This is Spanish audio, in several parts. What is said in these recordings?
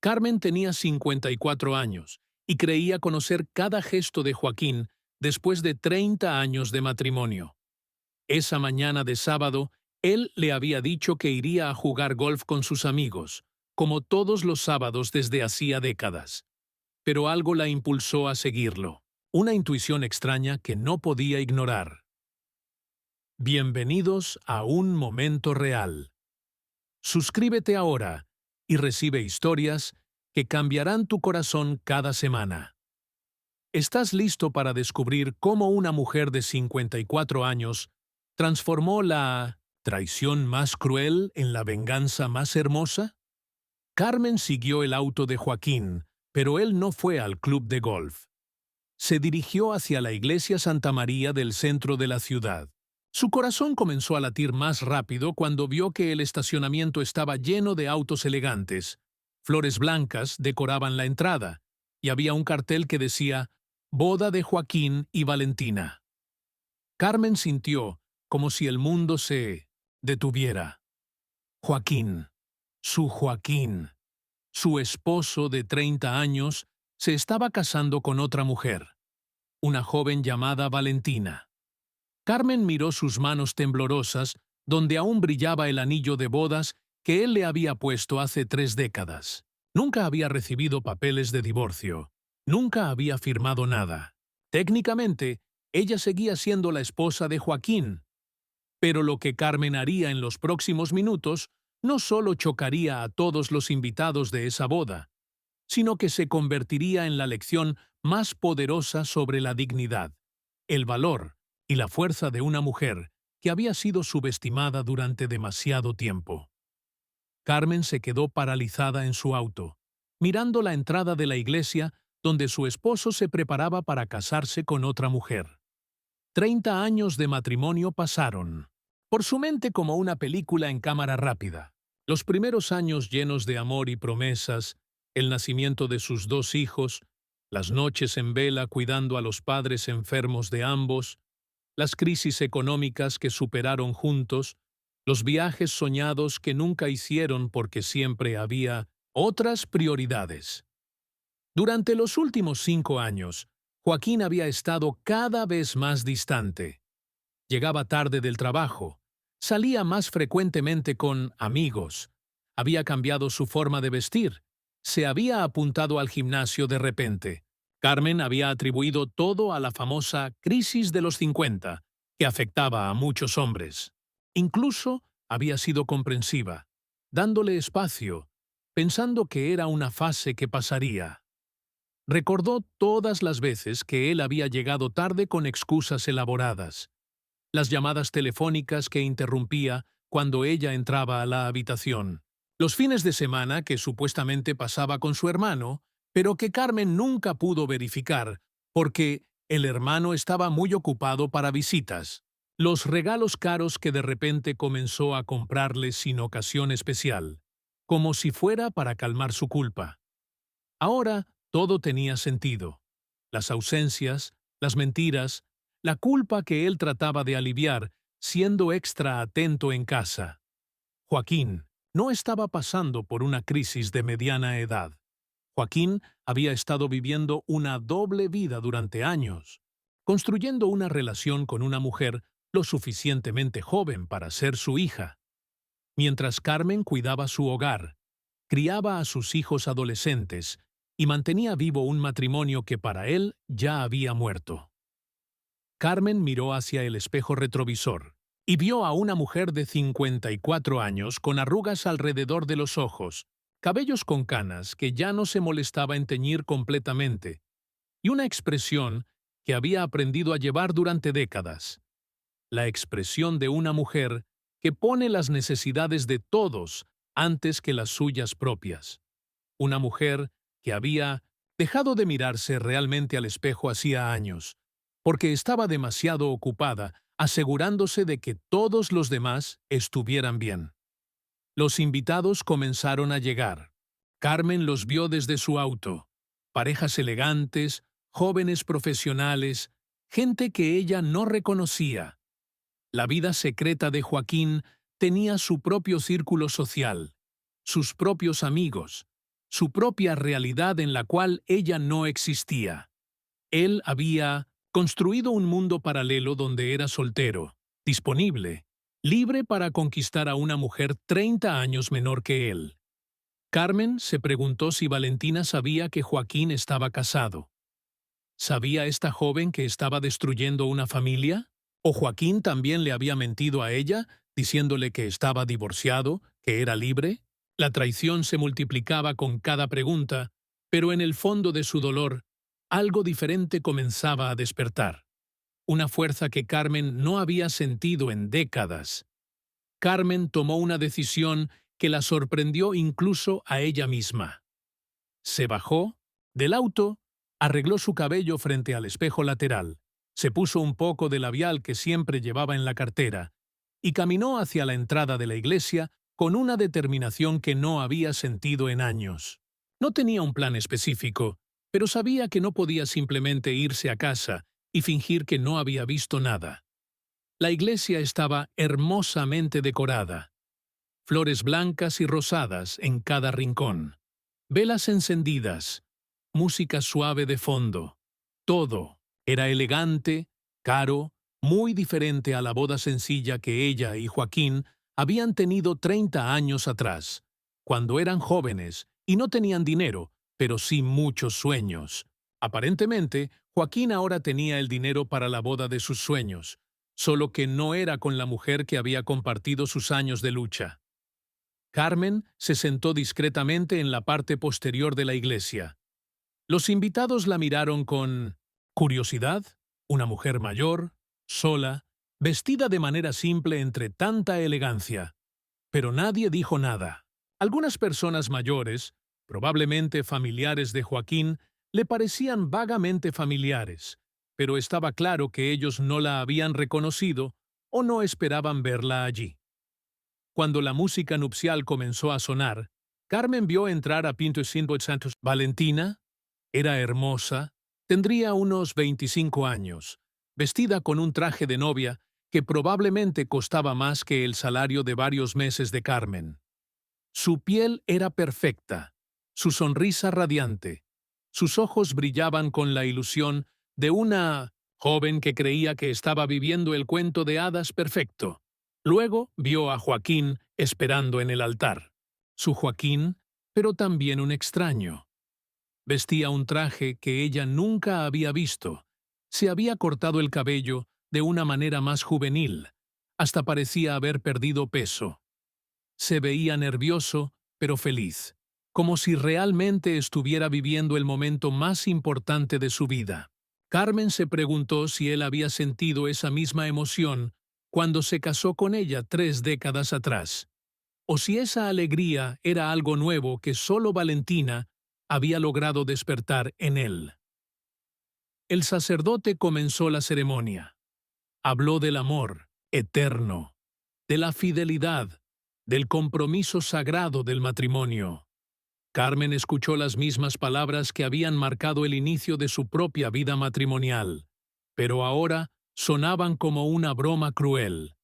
Carmen tenía 54 años y creía conocer cada gesto de Joaquín después de 30 años de matrimonio. Esa mañana de sábado, él le había dicho que iría a jugar golf con sus amigos, como todos los sábados desde hacía décadas. Pero algo la impulsó a seguirlo, una intuición extraña que no podía ignorar. Bienvenidos a Un Momento Real. Suscríbete ahora y recibe historias que cambiarán tu corazón cada semana. ¿Estás listo para descubrir cómo una mujer de 54 años transformó la traición más cruel en la venganza más hermosa? Carmen siguió el auto de Joaquín, pero él no fue al club de golf. Se dirigió hacia la iglesia Santa María del centro de la ciudad. Su corazón comenzó a latir más rápido cuando vio que el estacionamiento estaba lleno de autos elegantes. Flores blancas decoraban la entrada, y había un cartel que decía «Boda de Joaquín y Valentina». Carmen sintió como si el mundo se detuviera. Joaquín, su esposo de 30 años, se estaba casando con otra mujer, una joven llamada Valentina. Carmen miró sus manos temblorosas, donde aún brillaba el anillo de bodas que él le había puesto hace 3 décadas. Nunca había recibido papeles de divorcio. Nunca había firmado nada. Técnicamente, ella seguía siendo la esposa de Joaquín. Pero lo que Carmen haría en los próximos minutos no solo chocaría a todos los invitados de esa boda, sino que se convertiría en la lección más poderosa sobre la dignidad, el valor y la fuerza de una mujer que había sido subestimada durante demasiado tiempo. Carmen se quedó paralizada en su auto, mirando la entrada de la iglesia donde su esposo se preparaba para casarse con otra mujer. 30 años de matrimonio pasaron por su mente como una película en cámara rápida. Los primeros años llenos de amor y promesas, el nacimiento de sus 2 hijos, las noches en vela cuidando a los padres enfermos de ambos, las crisis económicas que superaron juntos, los viajes soñados que nunca hicieron porque siempre había otras prioridades. Durante los últimos 5 años, Joaquín había estado cada vez más distante. Llegaba tarde del trabajo, salía más frecuentemente con amigos, había cambiado su forma de vestir, se había apuntado al gimnasio de repente. Carmen había atribuido todo a la famosa crisis de los 50, que afectaba a muchos hombres. Incluso había sido comprensiva, dándole espacio, pensando que era una fase que pasaría. Recordó todas las veces que él había llegado tarde con excusas elaboradas, las llamadas telefónicas que interrumpía cuando ella entraba a la habitación, los fines de semana que supuestamente pasaba con su hermano, pero que Carmen nunca pudo verificar, porque el hermano estaba muy ocupado para visitas, los regalos caros que de repente comenzó a comprarle sin ocasión especial, como si fuera para calmar su culpa. Ahora todo tenía sentido. Las ausencias, las mentiras, la culpa que él trataba de aliviar, siendo extra atento en casa. Joaquín no estaba pasando por una crisis de mediana edad. Joaquín había estado viviendo una doble vida durante años, construyendo una relación con una mujer lo suficientemente joven para ser su hija. Mientras Carmen cuidaba su hogar, criaba a sus hijos adolescentes y mantenía vivo un matrimonio que para él ya había muerto. Carmen miró hacia el espejo retrovisor y vio a una mujer de 54 años con arrugas alrededor de los ojos, cabellos con canas que ya no se molestaba en teñir completamente, y una expresión que había aprendido a llevar durante décadas. La expresión de una mujer que pone las necesidades de todos antes que las suyas propias. Una mujer que había dejado de mirarse realmente al espejo hacía años, porque estaba demasiado ocupada asegurándose de que todos los demás estuvieran bien. Los invitados comenzaron a llegar. Carmen los vio desde su auto. Parejas elegantes, jóvenes profesionales, gente que ella no reconocía. La vida secreta de Joaquín tenía su propio círculo social, sus propios amigos, su propia realidad en la cual ella no existía. Él había construido un mundo paralelo donde era soltero, disponible, libre para conquistar a una mujer 30 años menor que él. Carmen se preguntó si Valentina sabía que Joaquín estaba casado. ¿Sabía esta joven que estaba destruyendo una familia? ¿O Joaquín también le había mentido a ella, diciéndole que estaba divorciado, que era libre? La traición se multiplicaba con cada pregunta, pero en el fondo de su dolor, algo diferente comenzaba a despertar. Una fuerza que Carmen no había sentido en décadas. Carmen tomó una decisión que la sorprendió incluso a ella misma. Se bajó del auto, arregló su cabello frente al espejo lateral, se puso un poco de labial que siempre llevaba en la cartera y caminó hacia la entrada de la iglesia con una determinación que no había sentido en años. No tenía un plan específico, pero sabía que no podía simplemente irse a casa y fingir que no había visto nada. La iglesia estaba hermosamente decorada. Flores blancas y rosadas en cada rincón. Velas encendidas, música suave de fondo. Todo era elegante, caro, muy diferente a la boda sencilla que ella y Joaquín habían tenido 30 años atrás, cuando eran jóvenes y no tenían dinero, pero sí muchos sueños. Aparentemente, Joaquín ahora tenía el dinero para la boda de sus sueños, solo que no era con la mujer que había compartido sus años de lucha. Carmen se sentó discretamente en la parte posterior de la iglesia. Los invitados la miraron con curiosidad, una mujer mayor, sola, vestida de manera simple entre tanta elegancia. Pero nadie dijo nada. Algunas personas mayores, probablemente familiares de Joaquín, le parecían vagamente familiares, pero estaba claro que ellos no la habían reconocido o no esperaban verla allí. Cuando la música nupcial comenzó a sonar, Carmen vio entrar a Pinto Santos. Valentina era hermosa, tendría unos 25 años, vestida con un traje de novia que probablemente costaba más que el salario de varios meses de Carmen. Su piel era perfecta, su sonrisa radiante, sus ojos brillaban con la ilusión de una joven que creía que estaba viviendo el cuento de hadas perfecto. Luego vio a Joaquín esperando en el altar. Su Joaquín, pero también un extraño. Vestía un traje que ella nunca había visto. Se había cortado el cabello de una manera más juvenil. Hasta parecía haber perdido peso. Se veía nervioso, pero feliz, como si realmente estuviera viviendo el momento más importante de su vida. Carmen se preguntó si él había sentido esa misma emoción cuando se casó con ella 3 décadas atrás, o si esa alegría era algo nuevo que solo Valentina había logrado despertar en él. El sacerdote comenzó la ceremonia. Habló del amor eterno, de la fidelidad, del compromiso sagrado del matrimonio. Carmen escuchó las mismas palabras que habían marcado el inicio de su propia vida matrimonial, pero ahora sonaban como una broma cruel.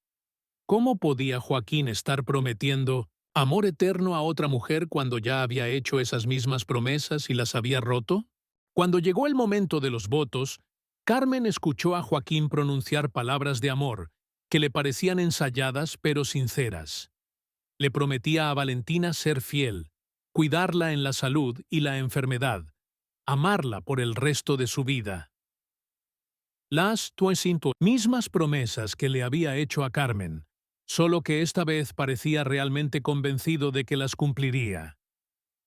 ¿Cómo podía Joaquín estar prometiendo amor eterno a otra mujer cuando ya había hecho esas mismas promesas y las había roto? Cuando llegó el momento de los votos, Carmen escuchó a Joaquín pronunciar palabras de amor que le parecían ensayadas pero sinceras. Le prometía a Valentina ser fiel, cuidarla en la salud y la enfermedad, amarla por el resto de su vida. Las mismas promesas que le había hecho a Carmen, solo que esta vez parecía realmente convencido de que las cumpliría.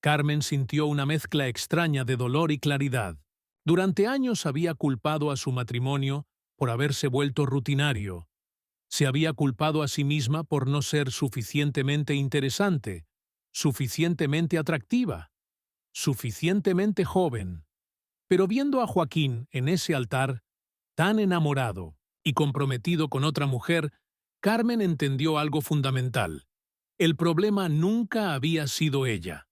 Carmen sintió una mezcla extraña de dolor y claridad. Durante años había culpado a su matrimonio por haberse vuelto rutinario. Se había culpado a sí misma por no ser suficientemente interesante, suficientemente atractiva, suficientemente joven. Pero viendo a Joaquín en ese altar, tan enamorado y comprometido con otra mujer, Carmen entendió algo fundamental. El problema nunca había sido ella.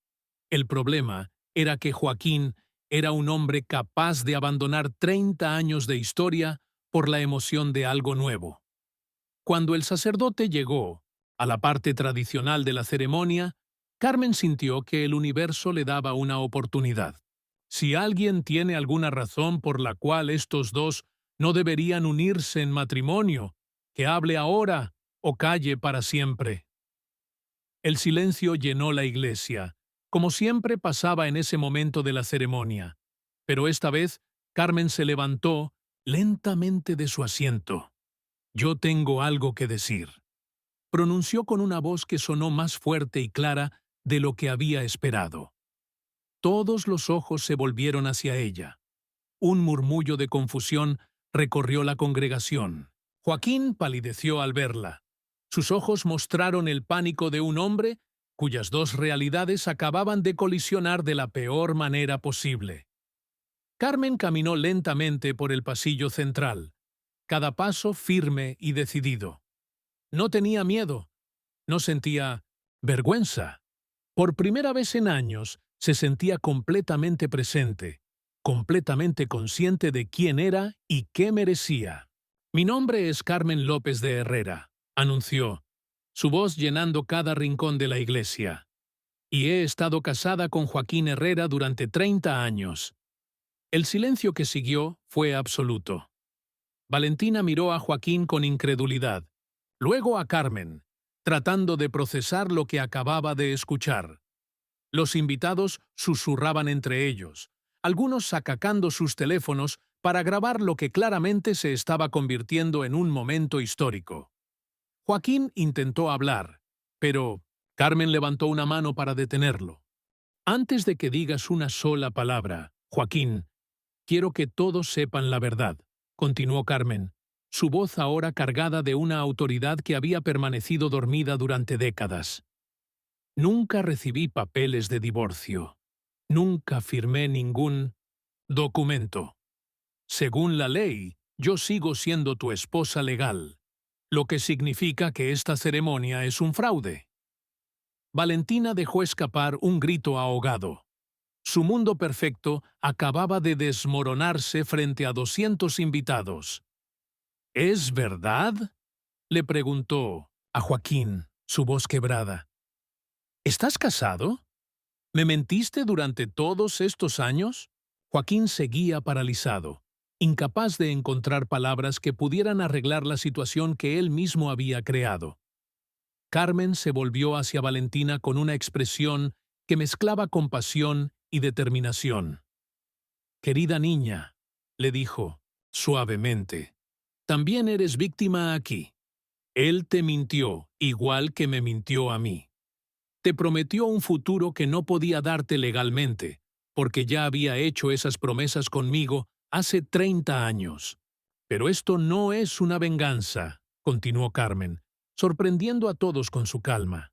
El problema era que Joaquín era un hombre capaz de abandonar 30 años de historia por la emoción de algo nuevo. Cuando el sacerdote llegó a la parte tradicional de la ceremonia, Carmen sintió que el universo le daba una oportunidad. Si alguien tiene alguna razón por la cual estos dos no deberían unirse en matrimonio, que hable ahora o calle para siempre. El silencio llenó la iglesia, como siempre pasaba en ese momento de la ceremonia. Pero esta vez, Carmen se levantó lentamente de su asiento. «Yo tengo algo que decir», pronunció con una voz que sonó más fuerte y clara de lo que había esperado. Todos los ojos se volvieron hacia ella. Un murmullo de confusión recorrió la congregación. Joaquín palideció al verla. Sus ojos mostraron el pánico de un hombre cuyas dos realidades acababan de colisionar de la peor manera posible. Carmen caminó lentamente por el pasillo central, cada paso firme y decidido. No tenía miedo, no sentía vergüenza. Por primera vez en años se sentía completamente presente, completamente consciente de quién era y qué merecía. «Mi nombre es Carmen López de Herrera», anunció, su voz llenando cada rincón de la iglesia. «Y he estado casada con Joaquín Herrera durante 30 años». El silencio que siguió fue absoluto. Valentina miró a Joaquín con incredulidad, luego a Carmen, tratando de procesar lo que acababa de escuchar. Los invitados susurraban entre ellos, algunos sacando sus teléfonos para grabar lo que claramente se estaba convirtiendo en un momento histórico. Joaquín intentó hablar, pero Carmen levantó una mano para detenerlo. «Antes de que digas una sola palabra, Joaquín, quiero que todos sepan la verdad», continuó Carmen, su voz ahora cargada de una autoridad que había permanecido dormida durante décadas. «Nunca recibí papeles de divorcio. Nunca firmé ningún documento. Según la ley, yo sigo siendo tu esposa legal, lo que significa que esta ceremonia es un fraude». Valentina dejó escapar un grito ahogado. Su mundo perfecto acababa de desmoronarse frente a 200 invitados. «¿Es verdad?», le preguntó a Joaquín, su voz quebrada. «¿Estás casado? ¿Me mentiste durante todos estos años?». Joaquín seguía paralizado, incapaz de encontrar palabras que pudieran arreglar la situación que él mismo había creado. Carmen se volvió hacia Valentina con una expresión que mezclaba compasión y determinación. «Querida niña», le dijo, suavemente, «también eres víctima aquí. Él te mintió, igual que me mintió a mí. Te prometió un futuro que no podía darte legalmente, porque ya había hecho esas promesas conmigo hace 30 años. Pero esto no es una venganza», continuó Carmen, sorprendiendo a todos con su calma.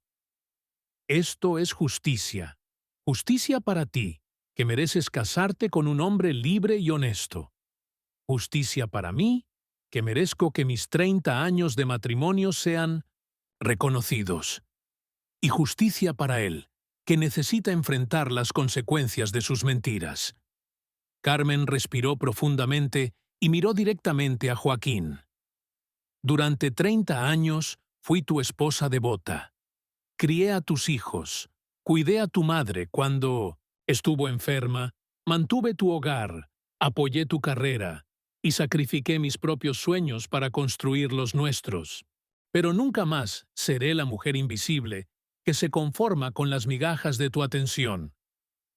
«Esto es justicia. Justicia para ti, que mereces casarte con un hombre libre y honesto. Justicia para mí, que merezco que mis 30 años de matrimonio sean reconocidos. Y justicia para él, que necesita enfrentar las consecuencias de sus mentiras». Carmen respiró profundamente y miró directamente a Joaquín. «Durante 30 años fui tu esposa devota. Crié a tus hijos, cuidé a tu madre cuando estuvo enferma, mantuve tu hogar, apoyé tu carrera y sacrifiqué mis propios sueños para construir los nuestros. Pero nunca más seré la mujer invisible que se conforma con las migajas de tu atención».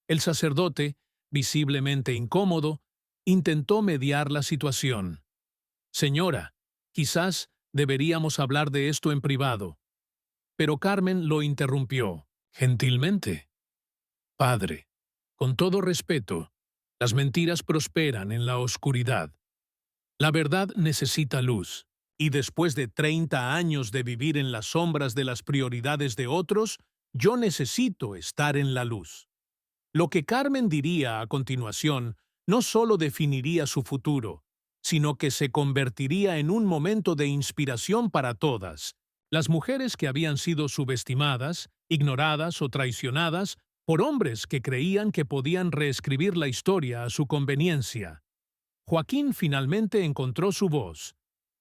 El sacerdote, visiblemente incómodo, intentó mediar la situación. «Señora, quizás deberíamos hablar de esto en privado». Pero Carmen lo interrumpió, gentilmente. «Padre, con todo respeto, las mentiras prosperan en la oscuridad. La verdad necesita luz, y después de 30 años de vivir en las sombras de las prioridades de otros, yo necesito estar en la luz». Lo que Carmen diría a continuación no solo definiría su futuro, sino que se convertiría en un momento de inspiración para todas, las mujeres que habían sido subestimadas, ignoradas o traicionadas por hombres que creían que podían reescribir la historia a su conveniencia. Joaquín finalmente encontró su voz,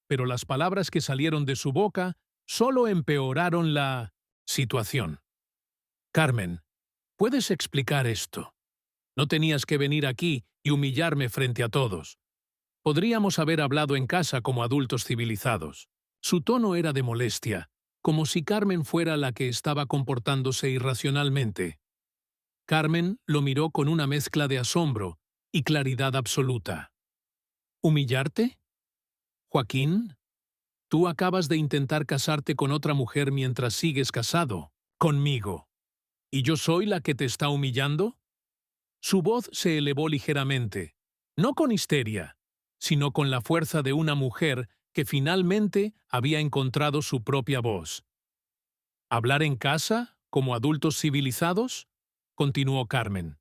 pero las palabras que salieron de su boca solo empeoraron la situación. Carmen, ¿puedes explicar esto? No tenías que venir aquí y humillarme frente a todos. Podríamos haber hablado en casa como adultos civilizados. Su tono era de molestia, como si Carmen fuera la que estaba comportándose irracionalmente. Carmen lo miró con una mezcla de asombro y claridad absoluta. ¿Humillarte? Joaquín, tú acabas de intentar casarte con otra mujer mientras sigues casado, conmigo. ¿Y yo soy la que te está humillando? Su voz se elevó ligeramente, no con histeria, sino con la fuerza de una mujer que finalmente había encontrado su propia voz. ¿Hablar en casa, como adultos civilizados? Continuó Carmen.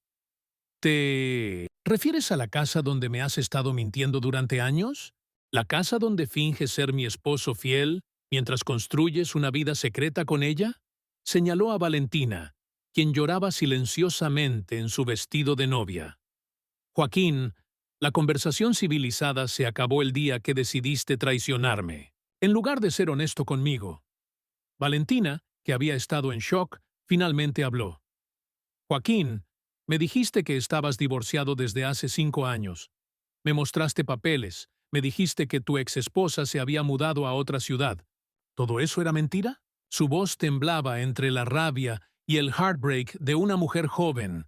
¿Te refieres a la casa donde me has estado mintiendo durante años? ¿La casa donde finges ser mi esposo fiel mientras construyes una vida secreta con ella? Señaló a Valentina, quien lloraba silenciosamente en su vestido de novia. Joaquín, la conversación civilizada se acabó el día que decidiste traicionarme, en lugar de ser honesto conmigo. Valentina, que había estado en shock, finalmente habló. Joaquín, me dijiste que estabas divorciado desde hace 5 años. Me mostraste papeles, me dijiste que tu exesposa se había mudado a otra ciudad. ¿Todo eso era mentira? Su voz temblaba entre la rabia y el heartbreak de una mujer joven,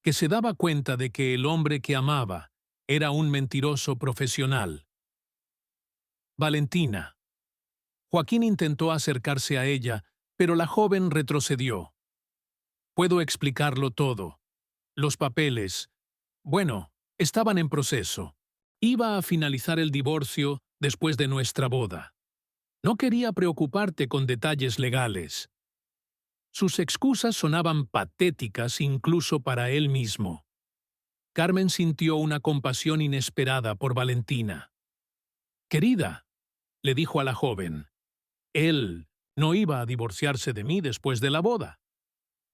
que se daba cuenta de que el hombre que amaba era un mentiroso profesional. Valentina. Joaquín intentó acercarse a ella, pero la joven retrocedió. Puedo explicarlo todo. Los papeles, bueno, estaban en proceso. Iba a finalizar el divorcio después de nuestra boda. No quería preocuparte con detalles legales. Sus excusas sonaban patéticas incluso para él mismo. Carmen sintió una compasión inesperada por Valentina. Querida, le dijo a la joven, él no iba a divorciarse de mí después de la boda.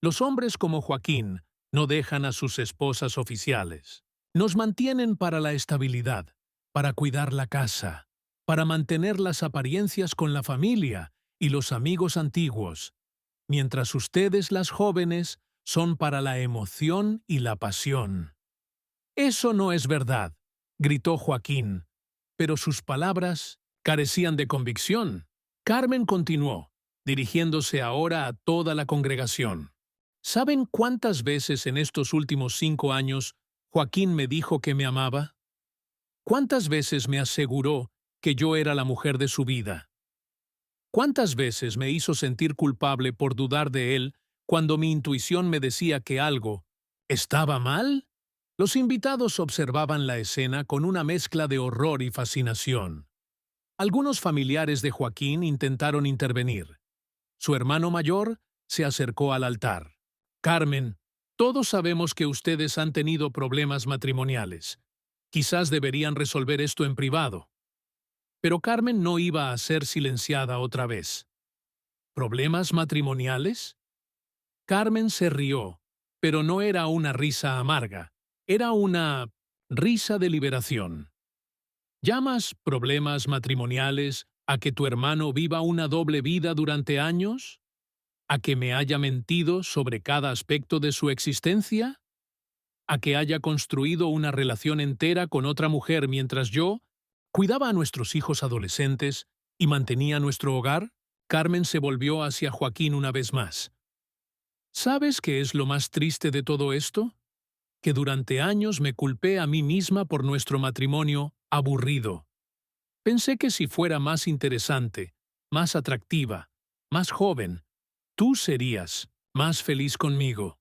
Los hombres como Joaquín no dejan a sus esposas oficiales. Nos mantienen para la estabilidad, para cuidar la casa, para mantener las apariencias con la familia y los amigos antiguos, mientras ustedes, las jóvenes, son para la emoción y la pasión. Eso no es verdad, gritó Joaquín, pero sus palabras carecían de convicción. Carmen continuó, dirigiéndose ahora a toda la congregación. ¿Saben cuántas veces en estos últimos 5 años Joaquín me dijo que me amaba? ¿Cuántas veces me aseguró que yo era la mujer de su vida? ¿Cuántas veces me hizo sentir culpable por dudar de él cuando mi intuición me decía que algo estaba mal? Los invitados observaban la escena con una mezcla de horror y fascinación. Algunos familiares de Joaquín intentaron intervenir. Su hermano mayor se acercó al altar. Carmen, todos sabemos que ustedes han tenido problemas matrimoniales. Quizás deberían resolver esto en privado. Pero Carmen no iba a ser silenciada otra vez. ¿Problemas matrimoniales? Carmen se rió, pero no era una risa amarga, era una risa de liberación. ¿Llamas problemas matrimoniales a que tu hermano viva una doble vida durante años? ¿A que me haya mentido sobre cada aspecto de su existencia? ¿A que haya construido una relación entera con otra mujer mientras yo cuidaba a nuestros hijos adolescentes y mantenía nuestro hogar? Carmen se volvió hacia Joaquín una vez más. ¿Sabes qué es lo más triste de todo esto? Que durante años me culpé a mí misma por nuestro matrimonio aburrido. Pensé que si fuera más interesante, más atractiva, más joven, tú serías más feliz conmigo.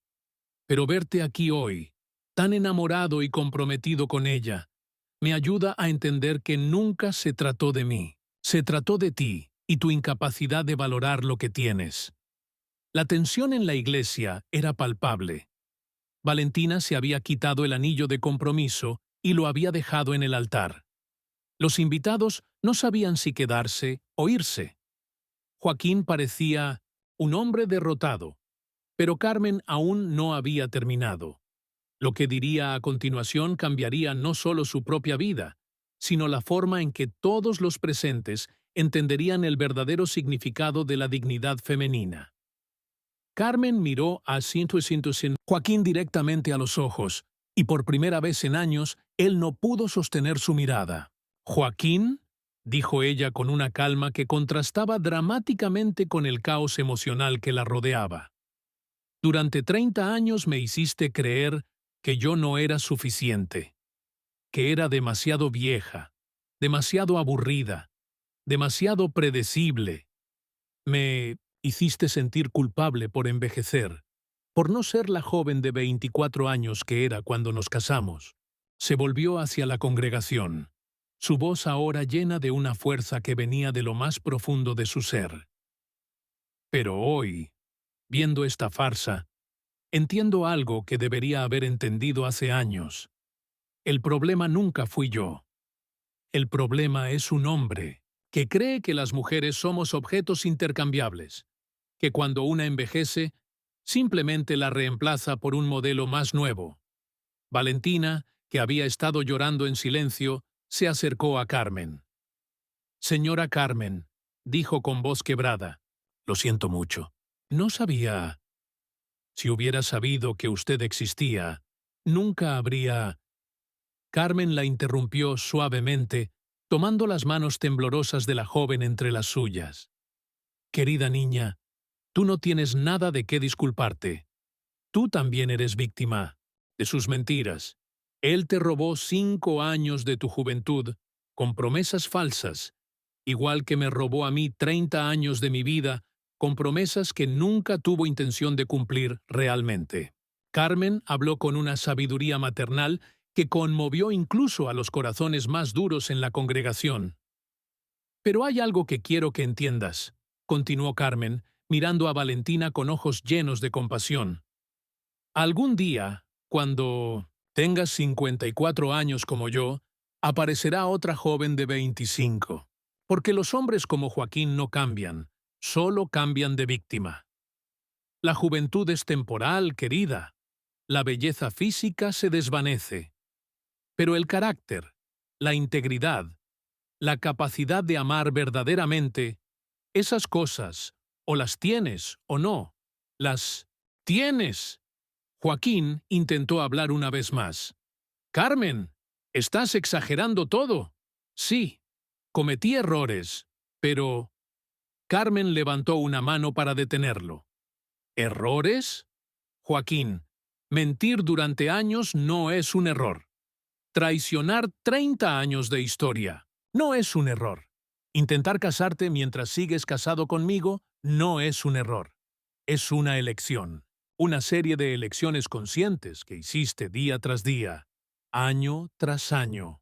Pero verte aquí hoy, tan enamorado y comprometido con ella, me ayuda a entender que nunca se trató de mí. Se trató de ti y tu incapacidad de valorar lo que tienes. La tensión en la iglesia era palpable. Valentina se había quitado el anillo de compromiso y lo había dejado en el altar. Los invitados no sabían si quedarse o irse. Joaquín parecía un hombre derrotado, pero Carmen aún no había terminado. Lo que diría a continuación cambiaría no solo su propia vida, sino la forma en que todos los presentes entenderían el verdadero significado de la dignidad femenina. Carmen miró a Joaquín directamente a los ojos, y por primera vez en años, él no pudo sostener su mirada. «¿Joaquín?», dijo ella con una calma que contrastaba dramáticamente con el caos emocional que la rodeaba. «Durante 30 años me hiciste creer que yo no era suficiente, que era demasiado vieja, demasiado aburrida, demasiado predecible. Me hiciste sentir culpable por envejecer, por no ser la joven de 24 años que era cuando nos casamos». Se volvió hacia la congregación, su voz ahora llena de una fuerza que venía de lo más profundo de su ser. «Pero hoy, viendo esta farsa, entiendo algo que debería haber entendido hace años. El problema nunca fui yo. El problema es un hombre que cree que las mujeres somos objetos intercambiables, que cuando una envejece, simplemente la reemplaza por un modelo más nuevo». Valentina, que había estado llorando en silencio, se acercó a Carmen. «Señora Carmen», dijo con voz quebrada, «lo siento mucho. No sabía. Si hubiera sabido que usted existía, nunca habría...». Carmen la interrumpió suavemente, tomando las manos temblorosas de la joven entre las suyas. «Querida niña, tú no tienes nada de qué disculparte. Tú también eres víctima de sus mentiras. Él te robó 5 años de tu juventud con promesas falsas, igual que me robó a mí 30 años de mi vida con promesas que nunca tuvo intención de cumplir realmente». Carmen habló con una sabiduría maternal que conmovió incluso a los corazones más duros en la congregación. «Pero hay algo que quiero que entiendas», continuó Carmen, mirando a Valentina con ojos llenos de compasión. «Algún día, cuando tengas 54 años como yo, aparecerá otra joven de 25. Porque los hombres como Joaquín no cambian, solo cambian de víctima. La juventud es temporal, querida. La belleza física se desvanece. Pero el carácter, la integridad, la capacidad de amar verdaderamente, esas cosas, o las tienes o no, las tienes». Joaquín intentó hablar una vez más. «Carmen, estás exagerando todo». «Sí, cometí errores, pero...». Carmen levantó una mano para detenerlo. «¿Errores?». «Joaquín, mentir durante años no es un error. Traicionar 30 años de historia no es un error. Intentar casarte mientras sigues casado conmigo no es un error. Es una elección. Una serie de elecciones conscientes que hiciste día tras día, año tras año».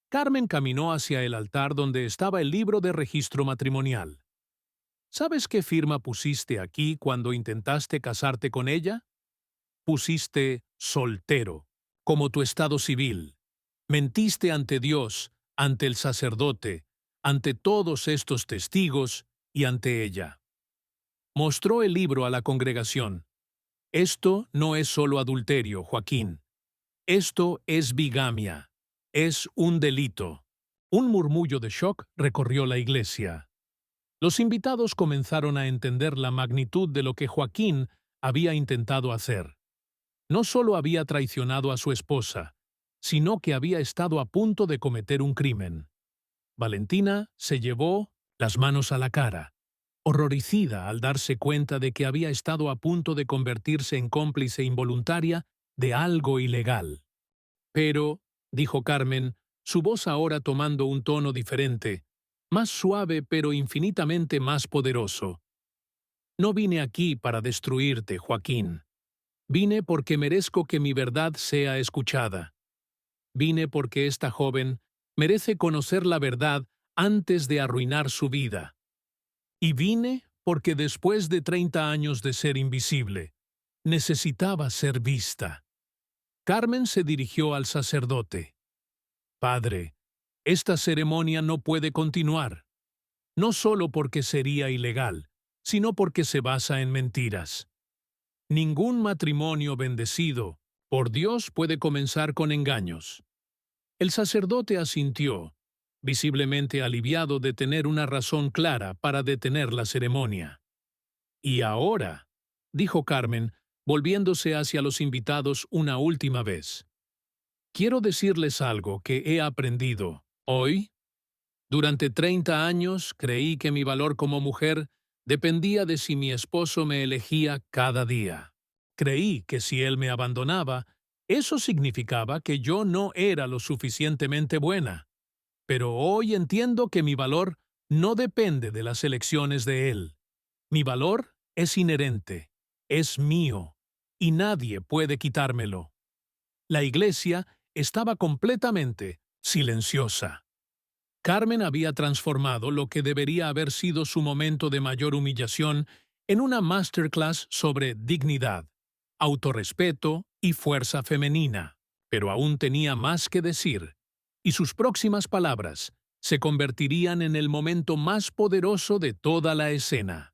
Carmen caminó hacia el altar donde estaba el libro de registro matrimonial. ¿Sabes qué firma pusiste aquí cuando intentaste casarte con ella? Pusiste soltero, como tu estado civil. Mentiste ante Dios, ante el sacerdote, ante todos estos testigos y ante ella. Mostró el libro a la congregación. «Esto no es solo adulterio, Joaquín. Esto es bigamia. Es un delito». Un murmullo de shock recorrió la iglesia. Los invitados comenzaron a entender la magnitud de lo que Joaquín había intentado hacer. No solo había traicionado a su esposa, sino que había estado a punto de cometer un crimen. Valentina se llevó las manos a la cara, horrorizada al darse cuenta de que había estado a punto de convertirse en cómplice involuntaria de algo ilegal. «Pero», dijo Carmen, su voz ahora tomando un tono diferente, más suave pero infinitamente más poderoso, «no vine aquí para destruirte, Joaquín. Vine porque merezco que mi verdad sea escuchada. Vine porque esta joven merece conocer la verdad antes de arruinar su vida. Y vine porque después de 30 años de ser invisible, necesitaba ser vista». Carmen se dirigió al sacerdote. «Padre, esta ceremonia no puede continuar, no solo porque sería ilegal, sino porque se basa en mentiras. Ningún matrimonio bendecido por Dios puede comenzar con engaños». El sacerdote asintió, visiblemente aliviado de tener una razón clara para detener la ceremonia. «Y ahora», dijo Carmen, volviéndose hacia los invitados una última vez. Quiero decirles algo que he aprendido hoy. Durante 30 años creí que mi valor como mujer dependía de si mi esposo me elegía cada día. Creí que si él me abandonaba, eso significaba que yo no era lo suficientemente buena. Pero hoy entiendo que mi valor no depende de las elecciones de él. Mi valor es inherente, es mío, y nadie puede quitármelo. La iglesia estaba completamente silenciosa. Carmen había transformado lo que debería haber sido su momento de mayor humillación en una masterclass sobre dignidad, autorrespeto y fuerza femenina, pero aún tenía más que decir, y sus próximas palabras se convertirían en el momento más poderoso de toda la escena.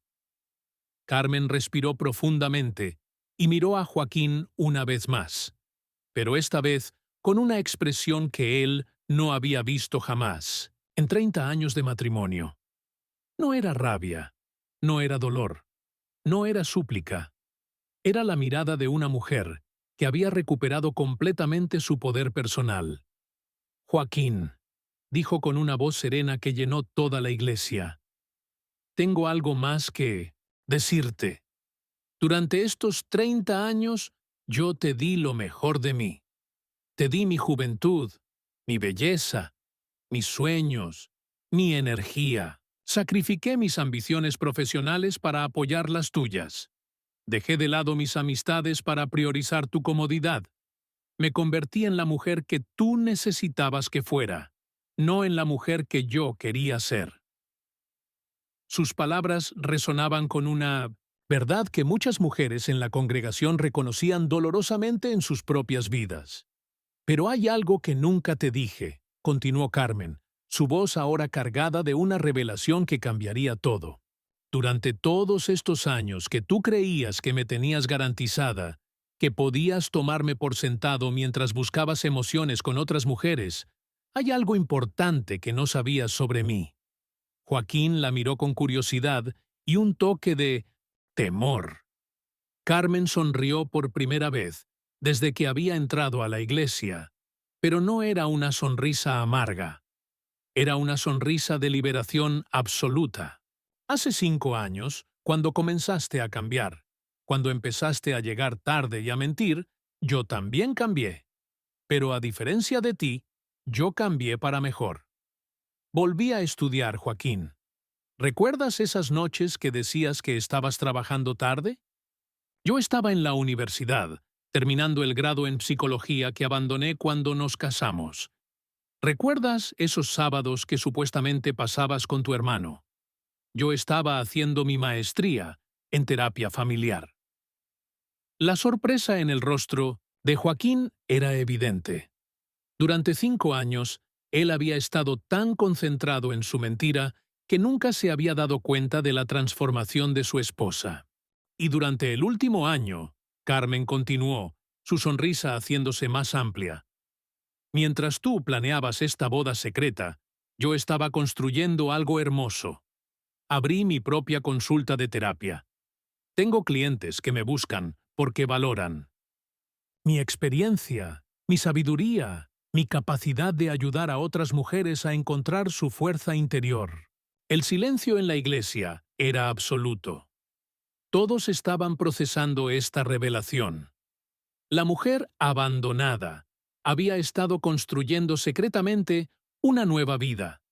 Carmen respiró profundamente y miró a Joaquín una vez más, pero esta vez con una expresión que él no había visto jamás en 30 años de matrimonio. No era rabia, no era dolor, no era súplica. Era la mirada de una mujer que había recuperado completamente su poder personal. Joaquín, dijo con una voz serena que llenó toda la iglesia, tengo algo más que decirte. Durante estos 30 años yo te di lo mejor de mí. Te di mi juventud, mi belleza, mis sueños, mi energía. Sacrifiqué mis ambiciones profesionales para apoyar las tuyas. Dejé de lado mis amistades para priorizar tu comodidad. Me convertí en la mujer que tú necesitabas que fuera, no en la mujer que yo quería ser. Sus palabras resonaban con una verdad que muchas mujeres en la congregación reconocían dolorosamente en sus propias vidas. Pero hay algo que nunca te dije, continuó Carmen, su voz ahora cargada de una revelación que cambiaría todo. Durante todos estos años que tú creías que me tenías garantizada, que podías tomarme por sentado mientras buscabas emociones con otras mujeres, hay algo importante que no sabías sobre mí. Joaquín la miró con curiosidad y un toque de temor. Carmen sonrió por primera vez desde que había entrado a la iglesia, pero no era una sonrisa amarga. Era una sonrisa de liberación absoluta. Hace 5 años, cuando comenzaste a cambiar, cuando empezaste a llegar tarde y a mentir, yo también cambié. Pero a diferencia de ti, yo cambié para mejor. Volví a estudiar, Joaquín. ¿Recuerdas esas noches que decías que estabas trabajando tarde? Yo estaba en la universidad, terminando el grado en psicología que abandoné cuando nos casamos. ¿Recuerdas esos sábados que supuestamente pasabas con tu hermano? Yo estaba haciendo mi maestría en terapia familiar. La sorpresa en el rostro de Joaquín era evidente. Durante 5 años, él había estado tan concentrado en su mentira que nunca se había dado cuenta de la transformación de su esposa. Y durante el último año, Carmen continuó, su sonrisa haciéndose más amplia. Mientras tú planeabas esta boda secreta, yo estaba construyendo algo hermoso. Abrí mi propia consulta de terapia. Tengo clientes que me buscan porque valoran mi experiencia, mi sabiduría, mi capacidad de ayudar a otras mujeres a encontrar su fuerza interior. El silencio en la iglesia era absoluto. Todos estaban procesando esta revelación. La mujer abandonada había estado construyendo secretamente una nueva vida,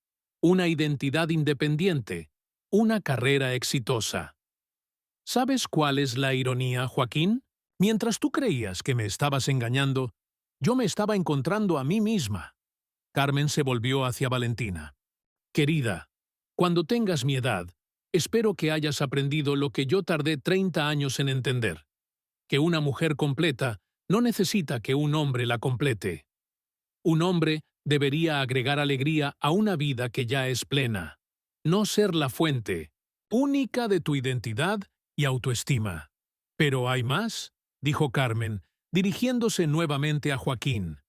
una identidad independiente, una carrera exitosa. ¿Sabes cuál es la ironía, Joaquín? Mientras tú creías que me estabas engañando, yo me estaba encontrando a mí misma. Carmen se volvió hacia Valentina. Querida, cuando tengas mi edad, espero que hayas aprendido lo que yo tardé 30 años en entender, que una mujer completa no necesita que un hombre la complete. Un hombre debería agregar alegría a una vida que ya es plena, no ser la fuente única de tu identidad y autoestima. Pero hay más, dijo Carmen, dirigiéndose nuevamente a Joaquín.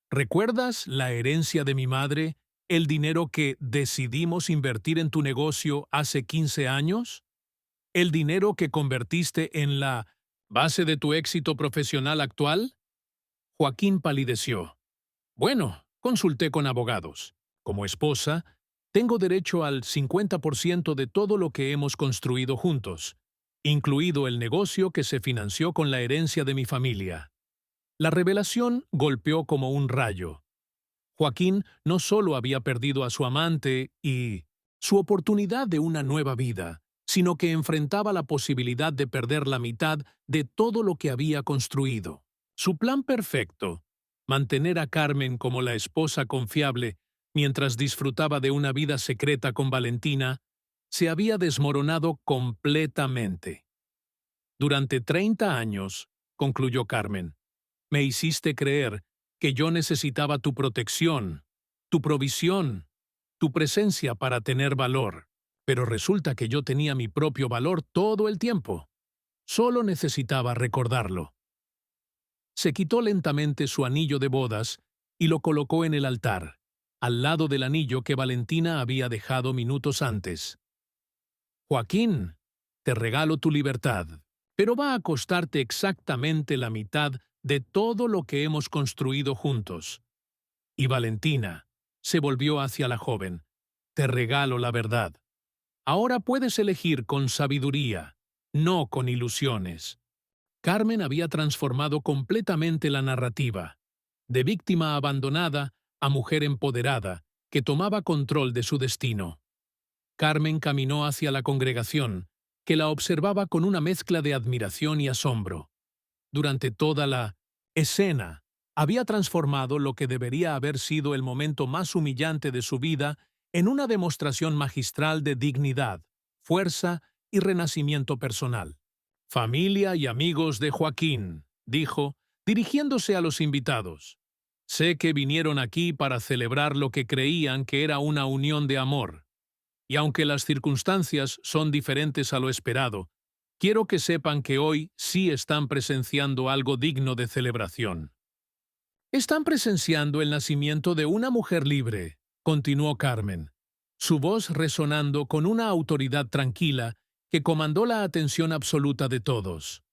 ¿Recuerdas la herencia de mi madre, el dinero que decidimos invertir en tu negocio hace 15 años? ¿El dinero que convertiste en la base de tu éxito profesional actual? Joaquín palideció. Bueno, consulté con abogados. Como esposa, tengo derecho al 50% de todo lo que hemos construido juntos, incluido el negocio que se financió con la herencia de mi familia. La revelación golpeó como un rayo. Joaquín no solo había perdido a su amante y su oportunidad de una nueva vida, sino que enfrentaba la posibilidad de perder la mitad de todo lo que había construido. Su plan perfecto, mantener a Carmen como la esposa confiable mientras disfrutaba de una vida secreta con Valentina, se había desmoronado completamente. Durante 30 años, concluyó Carmen, me hiciste creer que yo necesitaba tu protección, tu provisión, tu presencia para tener valor, pero resulta que yo tenía mi propio valor todo el tiempo. Solo necesitaba recordarlo. Se quitó lentamente su anillo de bodas y lo colocó en el altar, al lado del anillo que Valentina había dejado minutos antes. Joaquín, te regalo tu libertad, pero va a costarte exactamente la mitad de todo lo que hemos construido juntos. Y Valentina se volvió hacia la joven. Te regalo la verdad. Ahora puedes elegir con sabiduría, no con ilusiones. Carmen había transformado completamente la narrativa, de víctima abandonada a mujer empoderada, que tomaba control de su destino. Carmen caminó hacia la congregación, que la observaba con una mezcla de admiración y asombro. Durante toda la escena, había transformado lo que debería haber sido el momento más humillante de su vida en una demostración magistral de dignidad, fuerza y renacimiento personal. Familia y amigos de Joaquín, dijo, dirigiéndose a los invitados. Sé que vinieron aquí para celebrar lo que creían que era una unión de amor. Y aunque las circunstancias son diferentes a lo esperado, quiero que sepan que hoy sí están presenciando algo digno de celebración. Están presenciando el nacimiento de una mujer libre, continuó Carmen, su voz resonando con una autoridad tranquila que comandó la atención absoluta de todos.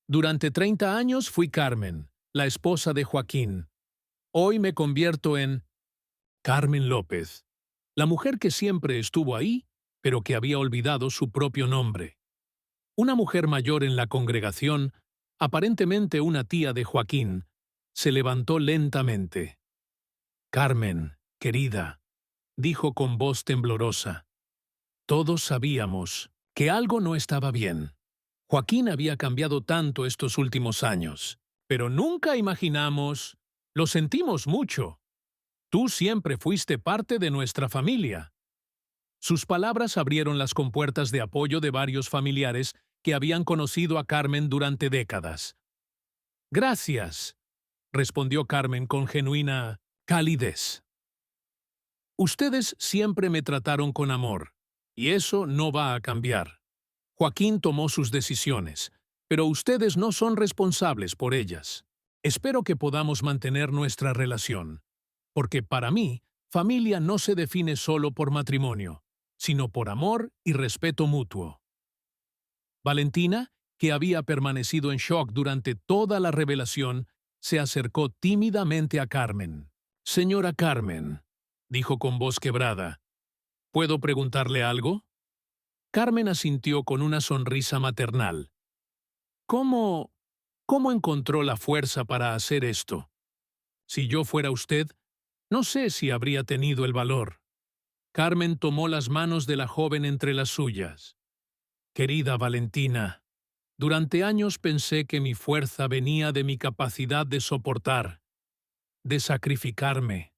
Durante 30 años fui Carmen, la esposa de Joaquín. Hoy me convierto en Carmen López, la mujer que siempre estuvo ahí, pero que había olvidado su propio nombre. Una mujer mayor en la congregación, aparentemente una tía de Joaquín, se levantó lentamente. Carmen, querida, dijo con voz temblorosa. Todos sabíamos que algo no estaba bien. Joaquín había cambiado tanto estos últimos años, pero nunca imaginamos, lo sentimos mucho. Tú siempre fuiste parte de nuestra familia. Sus palabras abrieron las compuertas de apoyo de varios familiares que habían conocido a Carmen durante décadas. Gracias, respondió Carmen con genuina calidez. Ustedes siempre me trataron con amor, y eso no va a cambiar. Joaquín tomó sus decisiones, pero ustedes no son responsables por ellas. Espero que podamos mantener nuestra relación, porque para mí, familia no se define solo por matrimonio, sino por amor y respeto mutuo. Valentina, que había permanecido en shock durante toda la revelación, se acercó tímidamente a Carmen. Señora Carmen, dijo con voz quebrada, ¿puedo preguntarle algo? Carmen asintió con una sonrisa maternal. ¿Cómo encontró la fuerza para hacer esto? Si yo fuera usted, no sé si habría tenido el valor. Carmen tomó las manos de la joven entre las suyas. Querida Valentina, durante años pensé que mi fuerza venía de mi capacidad de soportar, de sacrificarme,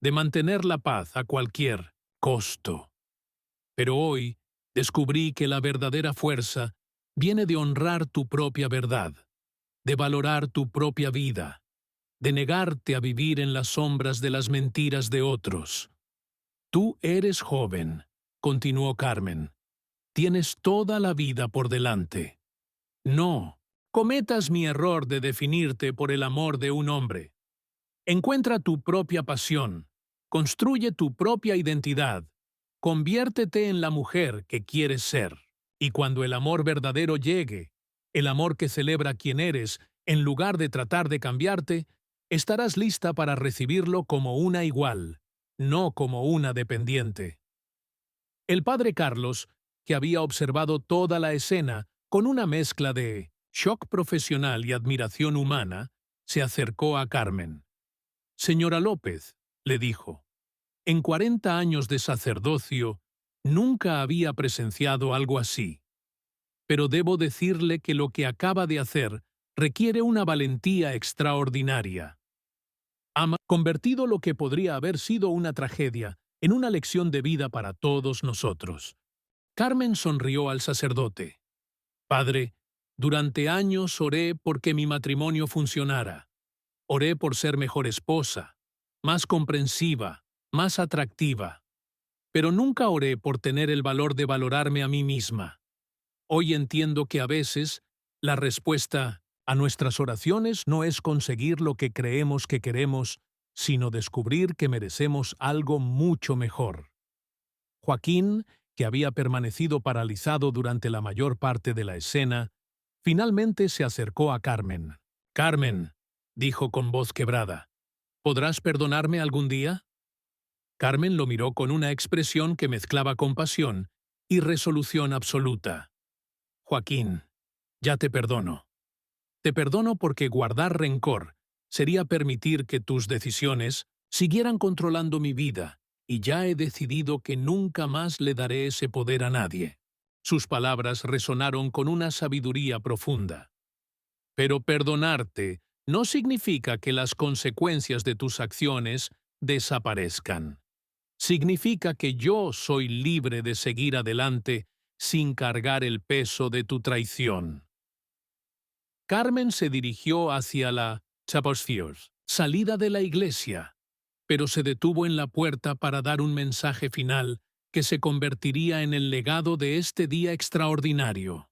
de mantener la paz a cualquier costo. Pero hoy descubrí que la verdadera fuerza viene de honrar tu propia verdad, de valorar tu propia vida, de negarte a vivir en las sombras de las mentiras de otros. Tú eres joven, continuó Carmen. Tienes toda la vida por delante. No cometas mi error de definirte por el amor de un hombre. Encuentra tu propia pasión, construye tu propia identidad, conviértete en la mujer que quieres ser. Y cuando el amor verdadero llegue, el amor que celebra quién eres, en lugar de tratar de cambiarte, estarás lista para recibirlo como una igual, no como una dependiente. El padre Carlos, que había observado toda la escena con una mezcla de shock profesional y admiración humana, se acercó a Carmen. «Señora López», le dijo, «en 40 años de sacerdocio nunca había presenciado algo así. Pero debo decirle que lo que acaba de hacer requiere una valentía extraordinaria. Ha convertido lo que podría haber sido una tragedia en una lección de vida para todos nosotros». Carmen sonrió al sacerdote. «Padre, durante años oré porque mi matrimonio funcionara. Oré por ser mejor esposa, más comprensiva, más atractiva. Pero nunca oré por tener el valor de valorarme a mí misma. Hoy entiendo que a veces la respuesta a nuestras oraciones no es conseguir lo que creemos que queremos, sino descubrir que merecemos algo mucho mejor». Joaquín, que había permanecido paralizado durante la mayor parte de la escena, finalmente se acercó a Carmen. «Carmen», dijo con voz quebrada, «¿podrás perdonarme algún día?». Carmen lo miró con una expresión que mezclaba compasión y resolución absoluta. «Joaquín, ya te perdono. Te perdono porque guardar rencor sería permitir que tus decisiones siguieran controlando mi vida, y ya he decidido que nunca más le daré ese poder a nadie». Sus palabras resonaron con una sabiduría profunda. «Pero perdonarte no significa que las consecuencias de tus acciones desaparezcan. Significa que yo soy libre de seguir adelante sin cargar el peso de tu traición». Carmen se dirigió hacia la Chapelfield, salida de la iglesia, pero se detuvo en la puerta para dar un mensaje final que se convertiría en el legado de este día extraordinario.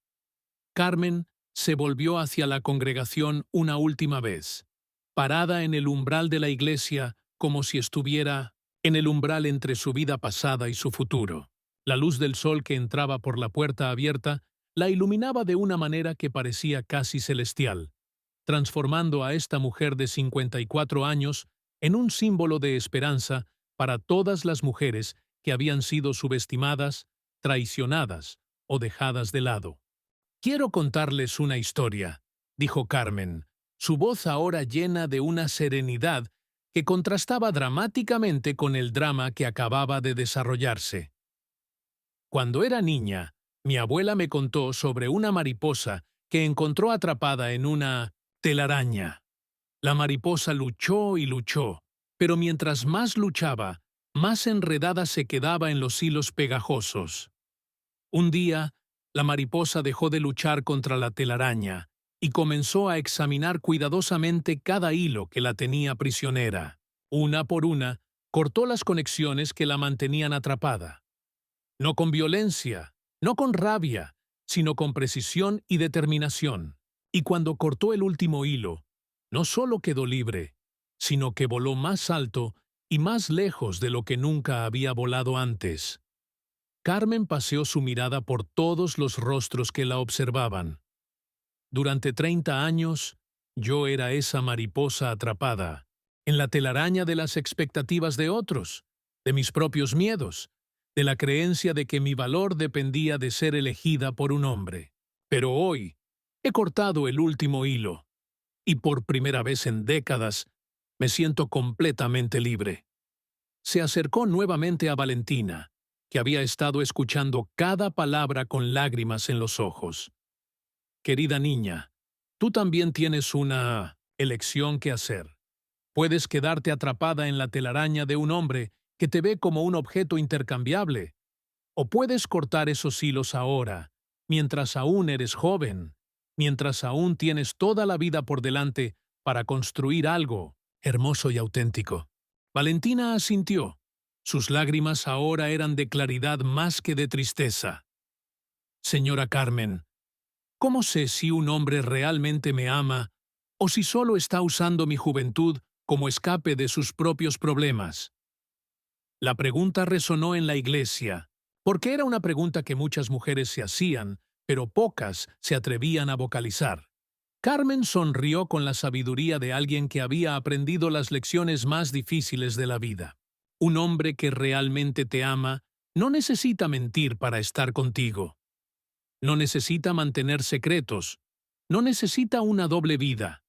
Carmen se volvió hacia la congregación una última vez, parada en el umbral de la iglesia como si estuviera en el umbral entre su vida pasada y su futuro. La luz del sol que entraba por la puerta abierta la iluminaba de una manera que parecía casi celestial, transformando a esta mujer de 54 años en un símbolo de esperanza para todas las mujeres que habían sido subestimadas, traicionadas o dejadas de lado. «Quiero contarles una historia», dijo Carmen, su voz ahora llena de una serenidad que contrastaba dramáticamente con el drama que acababa de desarrollarse. «Cuando era niña, mi abuela me contó sobre una mariposa que encontró atrapada en una telaraña. La mariposa luchó y luchó, pero mientras más luchaba, más enredada se quedaba en los hilos pegajosos. Un día, la mariposa dejó de luchar contra la telaraña y comenzó a examinar cuidadosamente cada hilo que la tenía prisionera. Una por una, cortó las conexiones que la mantenían atrapada. No con violencia, no con rabia, sino con precisión y determinación. Y cuando cortó el último hilo, no solo quedó libre, sino que voló más alto y más lejos de lo que nunca había volado antes. Carmen paseó su mirada por todos los rostros que la observaban. Durante 30 años, yo era esa mariposa atrapada, en la telaraña de las expectativas de otros, de mis propios miedos, de la creencia de que mi valor dependía de ser elegida por un hombre. Pero hoy he cortado el último hilo, y por primera vez en décadas me siento completamente libre. Se acercó nuevamente a Valentina, que había estado escuchando cada palabra con lágrimas en los ojos. «Querida niña, tú también tienes una elección que hacer. Puedes quedarte atrapada en la telaraña de un hombre que te ve como un objeto intercambiable, o puedes cortar esos hilos ahora, mientras aún eres joven, mientras aún tienes toda la vida por delante para construir algo hermoso y auténtico». Valentina asintió. Sus lágrimas ahora eran de claridad más que de tristeza. «Señora Carmen, ¿cómo sé si un hombre realmente me ama o si solo está usando mi juventud como escape de sus propios problemas?». La pregunta resonó en la iglesia, porque era una pregunta que muchas mujeres se hacían, pero pocas se atrevían a vocalizar. Carmen sonrió con la sabiduría de alguien que había aprendido las lecciones más difíciles de la vida. Un hombre que realmente te ama no necesita mentir para estar contigo. No necesita mantener secretos. No necesita una doble vida.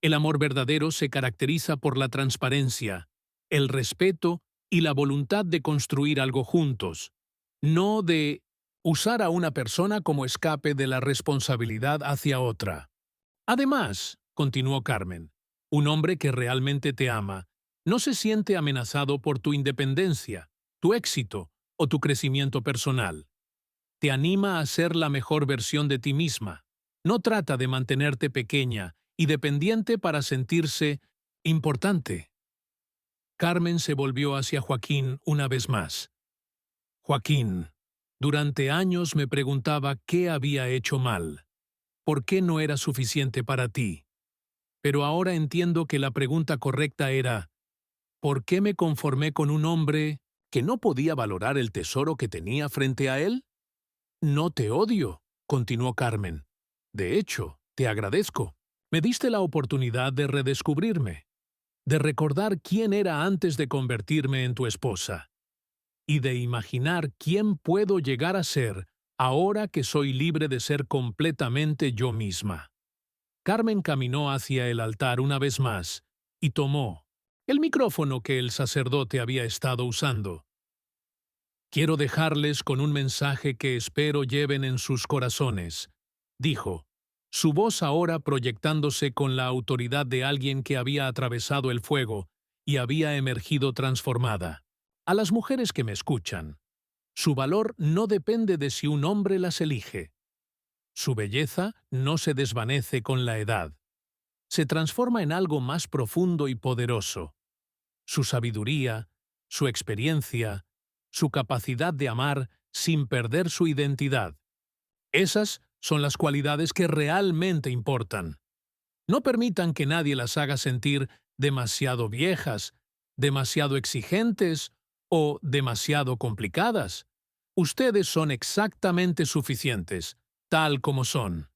El amor verdadero se caracteriza por la transparencia, el respeto y la voluntad de construir algo juntos, no de usar a una persona como escape de la responsabilidad hacia otra. Además, continuó Carmen, un hombre que realmente te ama no se siente amenazado por tu independencia, tu éxito o tu crecimiento personal. Te anima a ser la mejor versión de ti misma. No trata de mantenerte pequeña y dependiente para sentirse importante. Carmen se volvió hacia Joaquín una vez más. Joaquín, durante años me preguntaba qué había hecho mal. ¿Por qué no era suficiente para ti? Pero ahora entiendo que la pregunta correcta era, ¿por qué me conformé con un hombre que no podía valorar el tesoro que tenía frente a él? No te odio, continuó Carmen. De hecho, te agradezco. Me diste la oportunidad de redescubrirme, de recordar quién era antes de convertirme en tu esposa, y de imaginar quién puedo llegar a ser ahora que soy libre de ser completamente yo misma. Carmen caminó hacia el altar una vez más y tomó el micrófono que el sacerdote había estado usando. Quiero dejarles con un mensaje que espero lleven en sus corazones, dijo, su voz ahora proyectándose con la autoridad de alguien que había atravesado el fuego y había emergido transformada. A las mujeres que me escuchan, su valor no depende de si un hombre las elige. Su belleza no se desvanece con la edad. Se transforma en algo más profundo y poderoso. Su sabiduría, su experiencia, su capacidad de amar sin perder su identidad. Esas son las cualidades que realmente importan. No permitan que nadie las haga sentir demasiado viejas, demasiado exigentes o demasiado complicadas. Ustedes son exactamente suficientes, tal como son.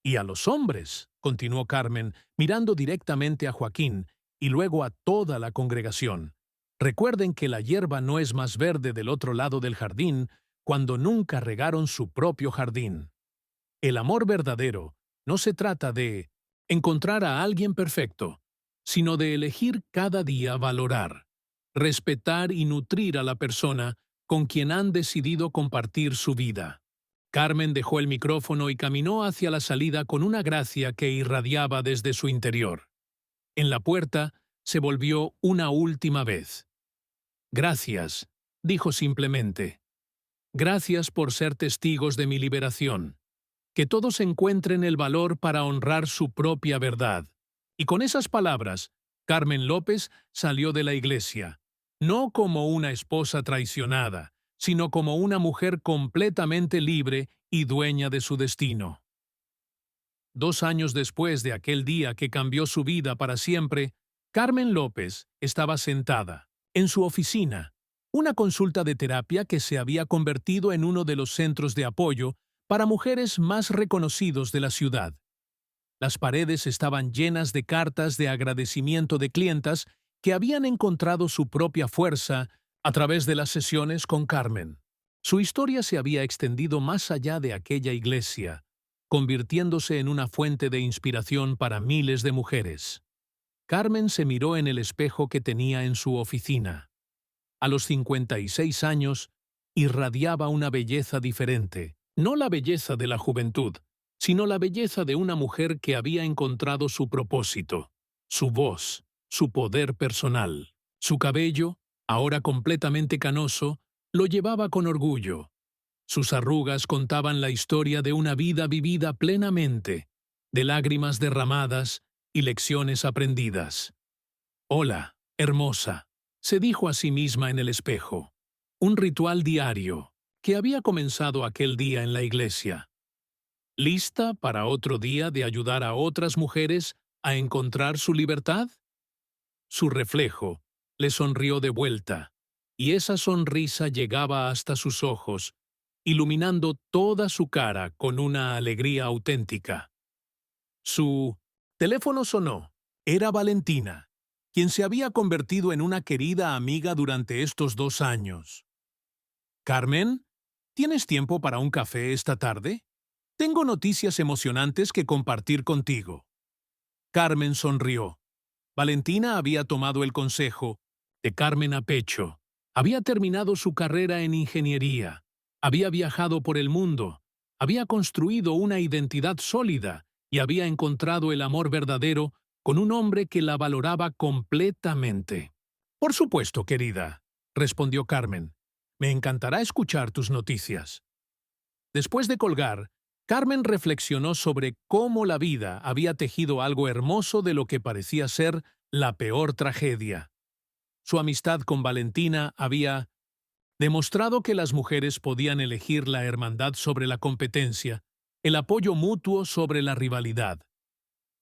Y a los hombres, continuó Carmen, mirando directamente a Joaquín y luego a toda la congregación. Recuerden que la hierba no es más verde del otro lado del jardín cuando nunca regaron su propio jardín. El amor verdadero no se trata de encontrar a alguien perfecto, sino de elegir cada día valorar, respetar y nutrir a la persona con quien han decidido compartir su vida. Carmen dejó el micrófono y caminó hacia la salida con una gracia que irradiaba desde su interior. En la puerta se volvió una última vez. Gracias, dijo simplemente. Gracias por ser testigos de mi liberación. Que todos encuentren el valor para honrar su propia verdad. Y con esas palabras, Carmen López salió de la iglesia, no como una esposa traicionada, sino como una mujer completamente libre y dueña de su destino. 2 años después de aquel día que cambió su vida para siempre, Carmen López estaba sentada en su oficina, una consulta de terapia que se había convertido en uno de los centros de apoyo para mujeres más reconocidos de la ciudad. Las paredes estaban llenas de cartas de agradecimiento de clientas que habían encontrado su propia fuerza a través de las sesiones con Carmen. Su historia se había extendido más allá de aquella iglesia, convirtiéndose en una fuente de inspiración para miles de mujeres. Carmen se miró en el espejo que tenía en su oficina. A los 56 años, irradiaba una belleza diferente, no la belleza de la juventud, sino la belleza de una mujer que había encontrado su propósito, su voz, su poder personal. Su cabello, ahora completamente canoso, lo llevaba con orgullo. Sus arrugas contaban la historia de una vida vivida plenamente, de lágrimas derramadas y lecciones aprendidas. «Hola, hermosa», se dijo a sí misma en el espejo. Un ritual diario que había comenzado aquel día en la iglesia. ¿Lista para otro día de ayudar a otras mujeres a encontrar su libertad? Su reflejo le sonrió de vuelta, y esa sonrisa llegaba hasta sus ojos, iluminando toda su cara con una alegría auténtica. Su teléfono sonó. Era Valentina, quien se había convertido en una querida amiga durante estos 2 años. «Carmen, ¿tienes tiempo para un café esta tarde? Tengo noticias emocionantes que compartir contigo». Carmen sonrió. Valentina había tomado el consejo de Carmen a pecho. Había terminado su carrera en ingeniería. Había viajado por el mundo. Había construido una identidad sólida y había encontrado el amor verdadero con un hombre que la valoraba completamente. «Por supuesto, querida», respondió Carmen. «Me encantará escuchar tus noticias». Después de colgar, Carmen reflexionó sobre cómo la vida había tejido algo hermoso de lo que parecía ser la peor tragedia. Su amistad con Valentina había demostrado que las mujeres podían elegir la hermandad sobre la competencia, el apoyo mutuo sobre la rivalidad.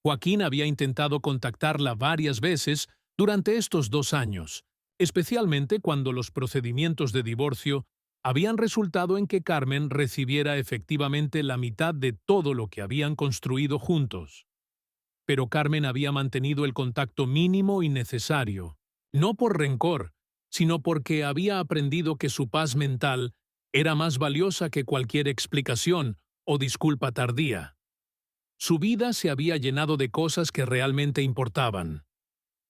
Joaquín había intentado contactarla varias veces durante estos 2 años, especialmente cuando los procedimientos de divorcio habían resultado en que Carmen recibiera efectivamente la mitad de todo lo que habían construido juntos. Pero Carmen había mantenido el contacto mínimo y necesario, no por rencor, sino porque había aprendido que su paz mental era más valiosa que cualquier explicación o disculpa tardía. Su vida se había llenado de cosas que realmente importaban.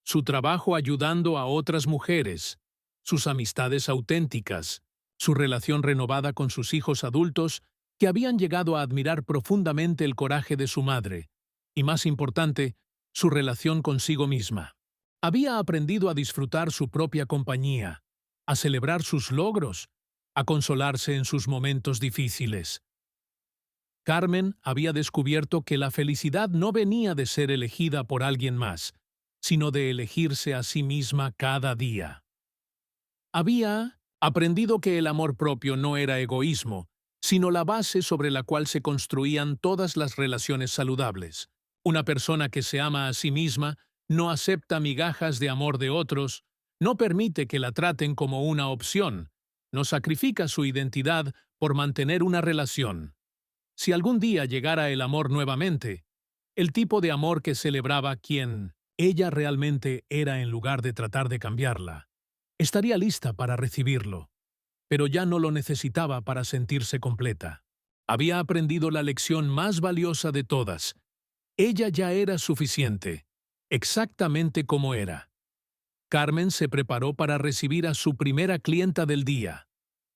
Su trabajo ayudando a otras mujeres, sus amistades auténticas, su relación renovada con sus hijos adultos que habían llegado a admirar profundamente el coraje de su madre, y más importante, su relación consigo misma. Había aprendido a disfrutar su propia compañía, a celebrar sus logros, a consolarse en sus momentos difíciles. Carmen había descubierto que la felicidad no venía de ser elegida por alguien más, sino de elegirse a sí misma cada día. Había aprendido que el amor propio no era egoísmo, sino la base sobre la cual se construían todas las relaciones saludables. Una persona que se ama a sí misma no acepta migajas de amor de otros, no permite que la traten como una opción, no sacrifica su identidad por mantener una relación. Si algún día llegara el amor nuevamente, el tipo de amor que celebraba quien ella realmente era en lugar de tratar de cambiarla, estaría lista para recibirlo, pero ya no lo necesitaba para sentirse completa. Había aprendido la lección más valiosa de todas. Ella ya era suficiente, exactamente como era. Carmen se preparó para recibir a su primera clienta del día,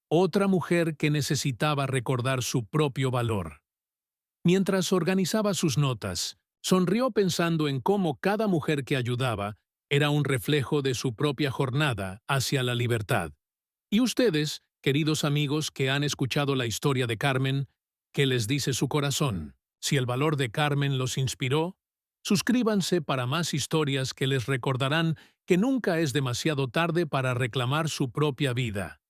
otra mujer que necesitaba recordar su propio valor. Mientras organizaba sus notas, sonrió pensando en cómo cada mujer que ayudaba era un reflejo de su propia jornada hacia la libertad. Y ustedes, queridos amigos que han escuchado la historia de Carmen, ¿qué les dice su corazón? Si el valor de Carmen los inspiró, suscríbanse para más historias que les recordarán que nunca es demasiado tarde para reclamar su propia vida.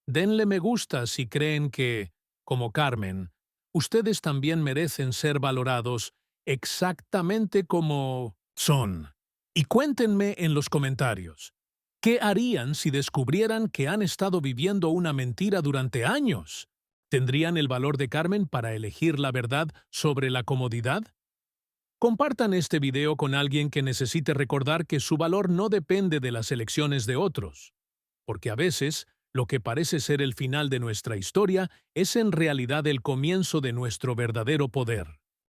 Denle me gusta si creen que, como Carmen, ustedes también merecen ser valorados exactamente como son. Y cuéntenme en los comentarios, ¿qué harían si descubrieran que han estado viviendo una mentira durante años? ¿Tendrían el valor de Carmen para elegir la verdad sobre la comodidad? Compartan este video con alguien que necesite recordar que su valor no depende de las elecciones de otros, porque a veces lo que parece ser el final de nuestra historia es en realidad el comienzo de nuestro verdadero poder.